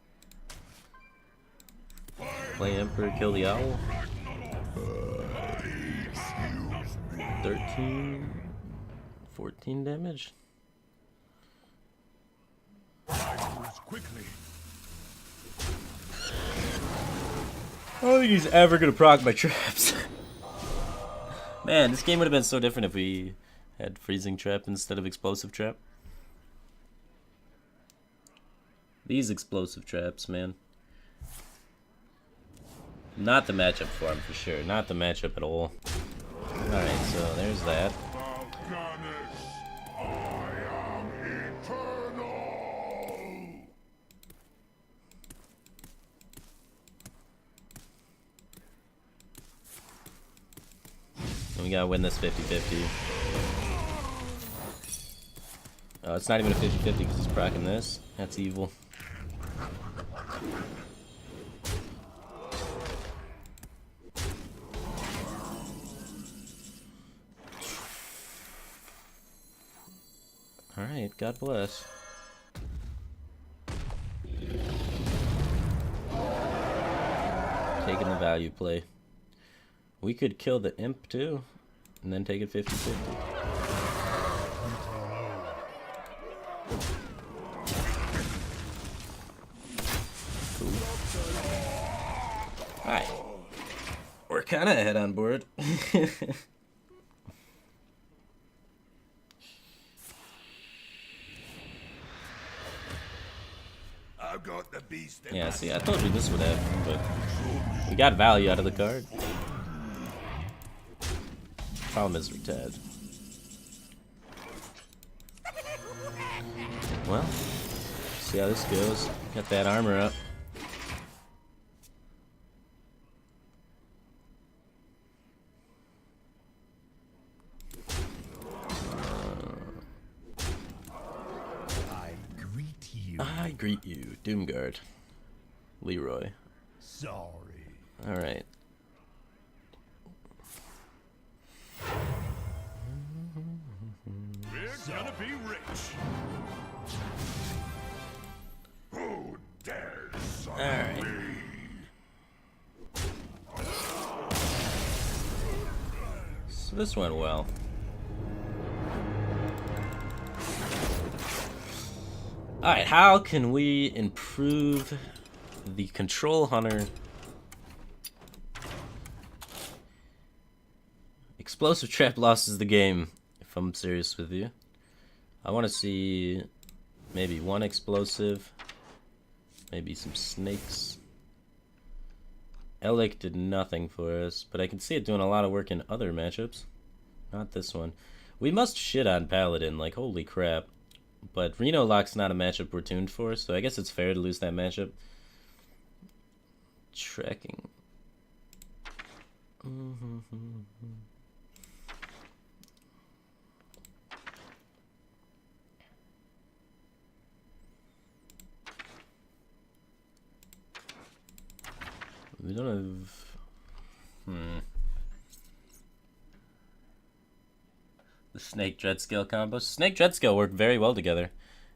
Play Emperor, kill the Owl. 13, 14 damage. Quickly. I don't think he's ever gonna proc my traps. Man, this game would have been so different if we had Freezing Trap instead of Explosive Trap. These Explosive Traps, man. Not the matchup for him, for sure. Not the matchup at all. Alright, so there's that. We gotta win this 50-50. Oh, it's not even a 50-50 because he's procking this. That's evil. Alright, God bless. Taking the value play. We could kill the imp too, and then take it 50-50. Cool. Alright. We're kinda ahead on board. I've got the beast. Yeah, see, I told you this would happen, but We got value out of the card. Problem is we're dead. Well, see how this goes. Got that armor up. I greet you, Doomguard. Leroy. Sorry. Alright. We're gonna be rich. Who dares summon Alright. me? So this went well. Alright, how can we improve the Control Hunter? Explosive Trap loses the game, if I'm serious with you. I want to see maybe one explosive, maybe some snakes. Elec did nothing for us, but I can see it doing a lot of work in other matchups. Not this one. We must shit on Paladin, like holy crap. But Reno Lock's not a matchup we're tuned for, so I guess it's fair to lose that matchup. Tracking. We don't have... The Snake Dreadscale combo. Snake Dreadscale work very well together.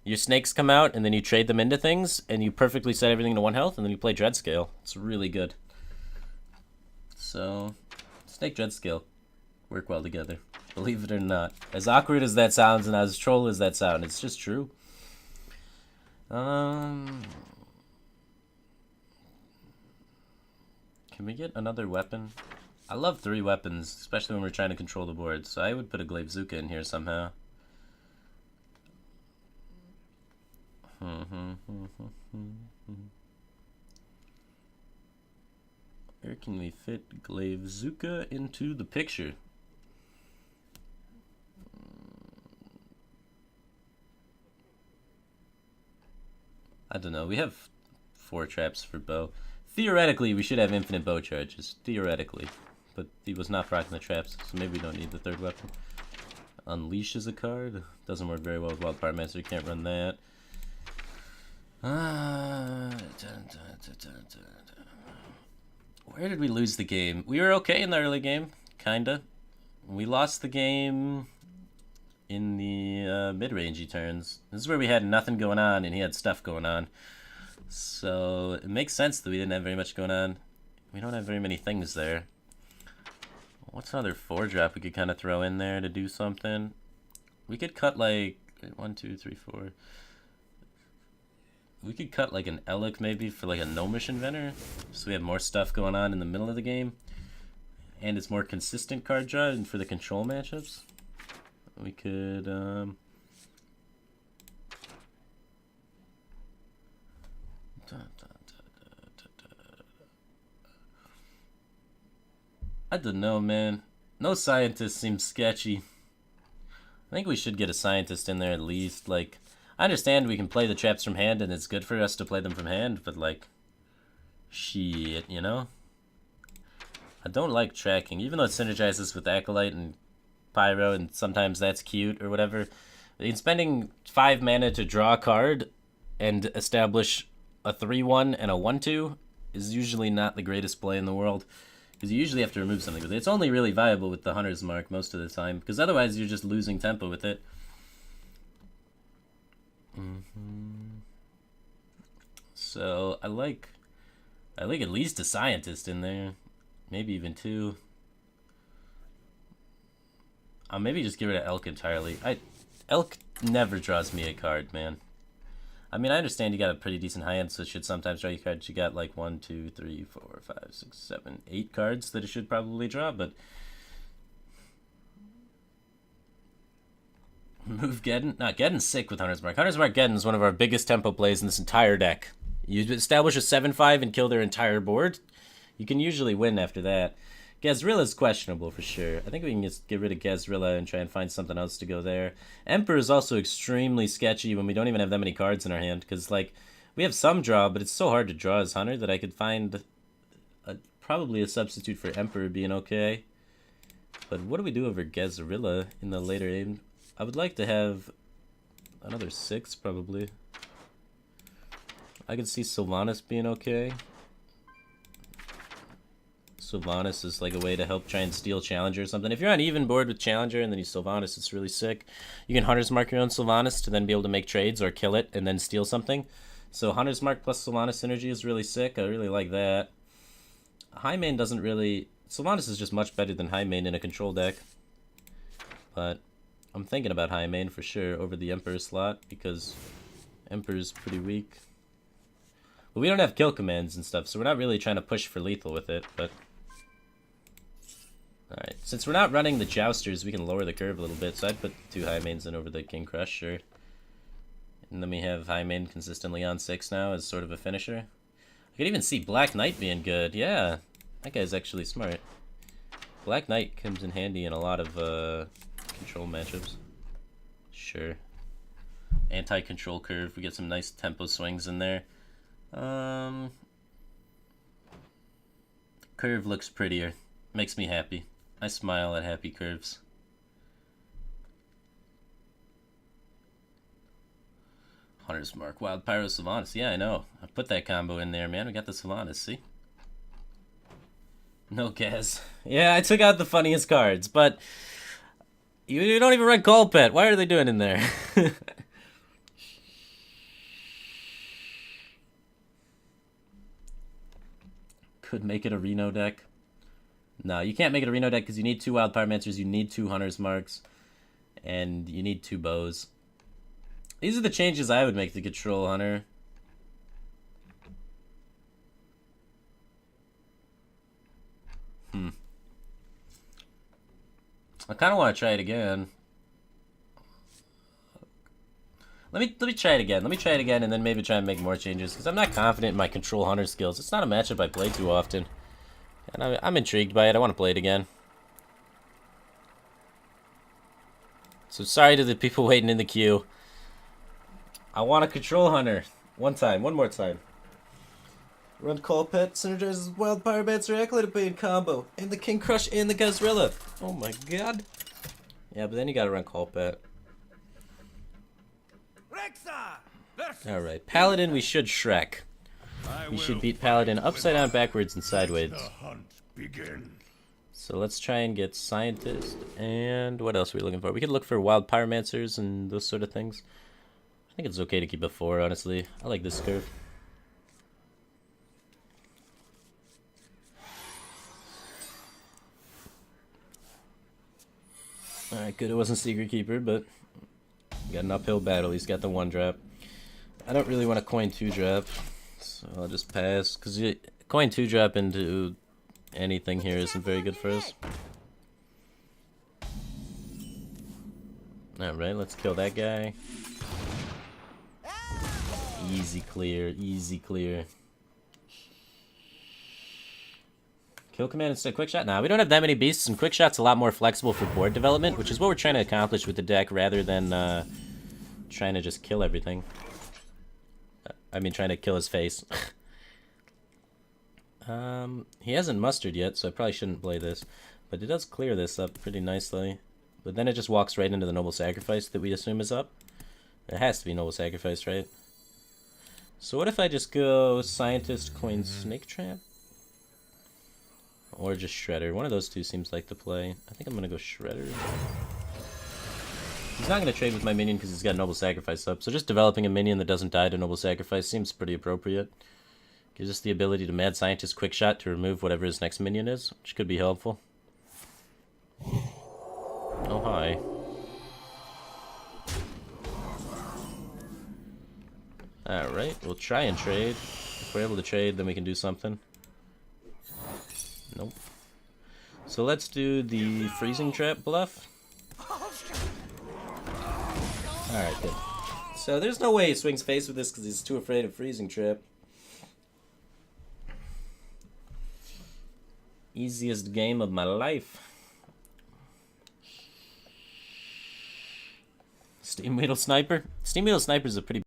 Your snakes come out, and then you trade them into things, and you perfectly set everything to 1 health, and then you play Dreadscale. It's really good. So, Snake Dreadscale work well together. Believe it or not. As awkward as that sounds, and as troll as that sounds, it's just true. Can we get another weapon? I love 3 weapons, especially when we're trying to control the board, so I would put a Glaivezooka in here somehow. Where can we fit Glaivezooka into the picture? I don't know, we have 4 traps for bow. Theoretically, we should have infinite bow charges. Theoretically. But he was not proccing the traps, so maybe we don't need the 3rd weapon. Unleash is a card. Doesn't work very well with Wildfire Master. You can't run that. Where did we lose the game? We were okay in the early game. Kinda. We lost the game in the mid-rangey turns. This is where we had nothing going on, and he had stuff going on. So it makes sense that we didn't have very much going on. We don't have very many things there. What's another 4-drop we could kind of throw in there to do something? We could cut like 1, 2, 3, 4. We could cut like an Elec maybe for like a Gnomish Inventor, so we have more stuff going on in the middle of the game, and it's more consistent card draw. And for the control matchups, we could I don't know, man. No scientist seems sketchy. I think we should get a scientist in there at least. Like, I understand we can play the traps from hand and it's good for us to play them from hand, but like, shit, you know? I don't like tracking, even though it synergizes with Acolyte and Pyro, and sometimes that's cute or whatever. In spending 5 mana to draw a card and establish a 3-1 and a 1-2 is usually not the greatest play in the world, because you usually have to remove something with it. It's only really viable with the Hunter's Mark most of the time, because otherwise you're just losing tempo with it. So I like at least a scientist in there, maybe even 2. I'll maybe just get rid of Elk entirely. Elk never draws me a card, man. I mean, I understand you got a pretty decent high end, so it should sometimes draw you cards. You got like 1, 2, 3, 4, 5, 6, 7, 8 cards that it should probably draw, but move Geddon. Nah, Geddon's sick with Hunter's Mark. Hunter's Mark Geddon is one of our biggest tempo plays in this entire deck. You establish a 7-5 and kill their entire board. You can usually win after that. Gazrilla's questionable for sure. I think we can just get rid of Gazrilla and try and find something else to go there. Emperor is also extremely sketchy when we don't even have that many cards in our hand, because, like, we have some draw, but it's so hard to draw as Hunter that I could find probably a substitute for Emperor being okay. But what do we do over Gazrilla in the later game? I would like to have another 6, probably. I could see Sylvanas being okay. Sylvanas is like a way to help try and steal Challenger or something. If you're on even board with Challenger and then you Sylvanas, it's really sick. You can Hunter's Mark your own Sylvanas to then be able to make trades or kill it and then steal something. So Hunter's Mark plus Sylvanas synergy is really sick. I really like that. High main doesn't really... Sylvanas is just much better than high main in a control deck. But I'm thinking about high main for sure over the Emperor slot because Emperor's pretty weak. But we don't have kill commands and stuff, so we're not really trying to push for lethal with it, but... Alright, since we're not running the Jousters, we can lower the curve a little bit, so I'd put 2 high mains in over the King Crush, sure. And then we have high main consistently on 6 now as sort of a finisher. I could even see Black Knight being good, yeah. That guy's actually smart. Black Knight comes in handy in a lot of control matchups. Sure. Anti-control curve, we get some nice tempo swings in there. Curve looks prettier. Makes me happy. I smile at happy curves. Hunter's Mark, Wild Pyro, Sylvanas. Yeah, I know. I put that combo in there, man. We got the Sylvanas, see? No Gaz. Yeah, I took out the funniest cards, but you don't even run Call Pet. Why are they doing in there? Could make it a Reno deck. No, you can't make it a Reno deck because you need 2 Wild Pyromancers, you need 2 Hunter's Marks, and you need 2 Bows. These are the changes I would make to Control Hunter. I kind of want to try it again. Let me try it again. Let me try it again and then maybe try and make more changes because I'm not confident in my Control Hunter skills. It's not a matchup I play too often. And I'm intrigued by it. I want to play it again. So sorry to the people waiting in the queue. I want a Control Hunter. One more time. Run Call Pet, synergizes Wild Pyromancer, Acolyte in combo, and the King Crush and the Gazrilla. Oh my god. Yeah, but then you gotta run Call Pet. Alright, Paladin we should Shrek. We should beat Paladin upside down, backwards, and sideways. So let's try and get Scientist, and what else are we looking for? We could look for Wild Pyromancers and those sort of things. I think it's okay to keep a 4, honestly. I like this curve. Alright, good it wasn't Secret Keeper, but got an uphill battle. He's got the 1-drop. I don't really want a coin 2-drop, so I'll just pass, because coin 2-drop into anything here isn't very good for us. Alright, let's kill that guy. Easy clear, easy clear. Kill command instead of quick shot? Nah, we don't have that many beasts, and quick shot's a lot more flexible for board development, which is what we're trying to accomplish with the deck rather than trying to just kill everything. I mean, trying to kill his face. He hasn't mustered yet, so I probably shouldn't play this. But it does clear this up pretty nicely. But then it just walks right into the Noble Sacrifice that we assume is up. It has to be Noble Sacrifice, right? So what if I just go Scientist, Coin, Snake Trap? Or just Shredder. One of those two seems like the play. I think I'm going to go Shredder. He's not going to trade with my minion because he's got Noble Sacrifice up. So just developing a minion that doesn't die to Noble Sacrifice seems pretty appropriate. Gives us the ability to Mad Scientist Quick Shot to remove whatever his next minion is, which could be helpful. Oh, hi. Alright, we'll try and trade. If we're able to trade, then we can do something. Nope. So let's do the Freezing Trap bluff. Alright, good. So there's no way he swings face with this because he's too afraid of Freezing Trap. Easiest game of my life. Steam Wheel Sniper? Steam Wheel Sniper is a pretty